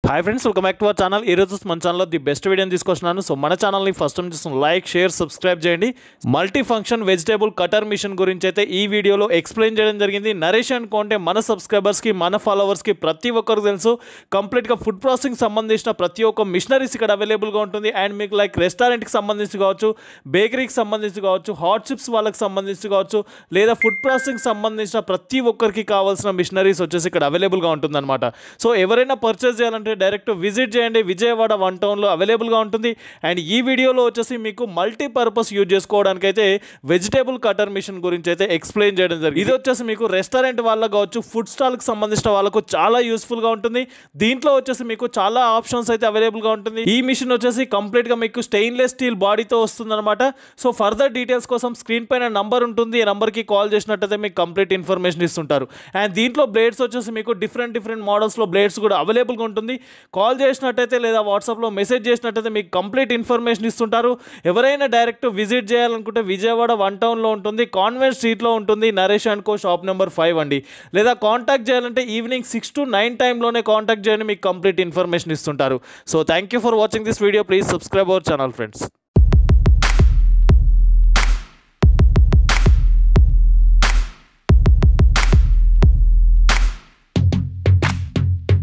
Hi friends, welcome back to our channel. ఈ రోజు మన ఛానల్లో ది బెస్ట్ వీడియోని తీసుకొచ్చినాను. సో మన ఛానల్ని ఫస్ట్ టైం చూసిన లైక్, షేర్, సబ్స్క్రైబ్ చేయండి. Multi function vegetable cutter machine గురించి అయితే ఈ వీడియోలో ఎక్స్ప్లెయిన్ చేయడం జరిగింది. నరేష్ అండ్ కో అంటే మన సబ్స్క్రైబర్స్కి, మన ఫాలోవర్స్కి ప్రతి ఒక్కరికి తెలుసు. కంప్లీట్గా ఫుడ్ ప్రాసెసింగ్ సంబంధించిన ప్రతి ఒక్క మిషనరీస్ ఇక్కడ అవైలబుల్గా ఉంటుంది. అండ్ మీకు లైక్ రెస్టారెంట్కి సంబంధించి కావచ్చు, బేకరీకి సంబంధించి కావచ్చు, హాట్ చిప్స్ వాళ్ళకి సంబంధించి కావచ్చు, లేదా ఫుడ్ ప్రాసెసింగ్ సంబంధించిన ప్రతి ఒక్కరికి కావాల్సిన మిషనరీస్ వచ్చేసి ఇక్కడ అవైలబుల్గా ఉంటుందన్నమాట. సో ఎవరైనా పర్చేస్ చేయాలంటే డైరెక్ట్ విజిట్ చేయండి. విజయవాడ 1 టౌన్లో అవైలబుల్గా ఉంటుంది. అండ్ ఈ వీడియోలో వచ్చేసి మీకు మల్టీపర్పస్ యూజ్ చేసుకోవడానికి అయితే వెజిటేబుల్ కటర్ మిషన్ గురించి అయితే ఎక్స్ప్లెయిన్ చేయడం జరిగింది. ఇది వచ్చేసి మీకు రెస్టారెంట్ వాళ్ళకు కావచ్చు, ఫుడ్ స్టాల్కి సంబంధించిన వాళ్ళకు చాలా యూస్ఫుల్గా ఉంటుంది. దీంట్లో వచ్చేసి మీకు చాలా ఆప్షన్స్ అయితే అవైలబుల్గా ఉంటుంది. ఈ మిషన్ వచ్చేసి కంప్లీట్గా మీకు స్టెయిన్లెస్ స్టీల్ బాడీతో వస్తుందన్నమాట. సో ఫర్దర్ డీటెయిల్స్ కోసం స్క్రీన్ పైన నంబర్ ఉంటుంది. ఈ నంబర్కి కాల్ చేసినట్టయితే మీకు కంప్లీట్ ఇన్ఫర్మేషన్ ఇస్తుంటారు. అండ్ దీంట్లో బ్లేడ్స్ వచ్చేసి మీకు డిఫరెంట్ మోడల్స్లో బ్లేడ్స్ కూడా అవైలబుల్గా ఉంటుంది. కాల్ చేసినట్టయితే లేదా వాట్సాప్లో మెసేజ్ చేసినట్టయితే మీకు కంప్లీట్ ఇన్ఫర్మేషన్ ఇస్తుంటారు. ఎవరైనా డైరెక్ట్ విజిట్ చేయాలనుకుంటే విజయవాడ 1 టౌన్లో ఉంటుంది, కాన్వెంట్ స్ట్రీట్లో ఉంటుంది, Naresh and co shop number 5 అండి. లేదా కాంటాక్ట్ చేయాలంటే ఈవినింగ్ 6 to 9 టైంలోనే కాంటాక్ట్ చేయండి, మీకు కంప్లీట్ ఇన్ఫర్మేషన్ ఇస్తుంటారు. So thank you for watching this video. Please subscribe our channel friends.